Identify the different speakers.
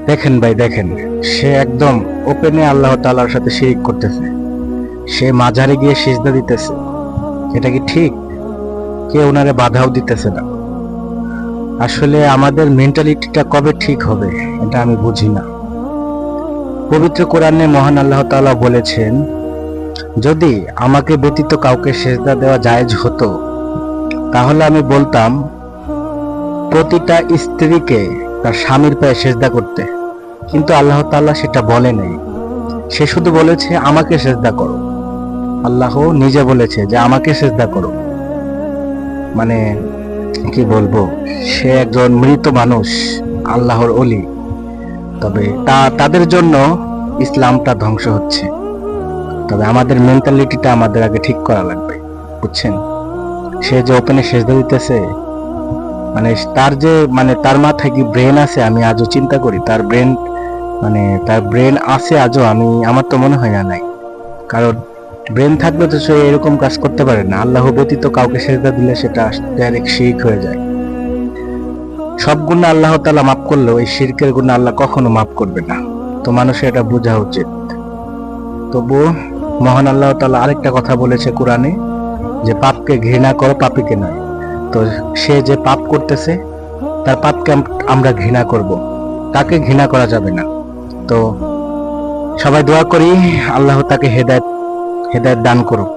Speaker 1: দেখেন ভাই দেখেন, সে একদম ওপেনে আল্লাহ তাআলার সাথে শিরিক করতেছে। সে মাজারে গিয়ে সিজদা দিতেছে। এটা কি ঠিক? কেউ ওনারে বাধাও দিতেছে না। আসলে আমাদের মেন্টালিটিটা কবে ঠিক হবে এটা আমি বুঝি না। পবিত্র কোরআনে মহান আল্লাহ তাআলা বলেছেন, যদি আমাকে ব্যতীত কাউকে সেজদা দেওয়া জায়েজ হতো তাহলে আমি বলতাম প্রতিটা স্ত্রীকে তার স্বামীর পায়ে সেজদা করতে। কিন্তু আল্লাহ তাআলা সেটা বলে নাই। সে শুধু বলেছে আমাকে সেজদা করো। আল্লাহ নিজে বলেছে যে আমাকে সেজদা করো। মানে কি বলবো, সে একজন মৃত মানুষ, আল্লাহর ওলি। তবে তাদের জন্য ইসলামটা ধ্বংস হচ্ছে। তবে আমাদের মেন্টালিটিটা আমাদের আগে ঠিক করা লাগবে, বুঝছেন? সে যে ওপেনে সেজদা দিতেছে, মানে তার মাথায় কি ব্রেন আছে আমি আজও চিন্তা করি। তার ব্রেন আছে আজও, আমার তো মনে হয় না নাই। কারণ ব্রেন থাকলে তো সে এরকম কাজ করতে পারে না। আল্লাহ ব্যতীত কাউকে সেজদা দিলে সেটা ডাইরেক্ট শিরক হয়ে যায়। সব গুনাহ আল্লাহ তাআলা মাফ করলেও এই শিরকের গুনাহ আল্লাহ কখনো মাফ করবে না। তো মানুষের এটা বোঝা উচিত। তবুও মহান আল্লাহ তাআলা আরেকটা কথা বলেছে কোরআনে, যে পাপকে ঘৃণা করো, পাপীকে নয়। তো সে যে পাপ করতেছে তার পাপকে আমরা ঘৃণা করব, তাকে ঘৃণা করা যাবে না। তো সবাই দোয়া করি আল্লাহ তাকে হেদায়েত দান করুক।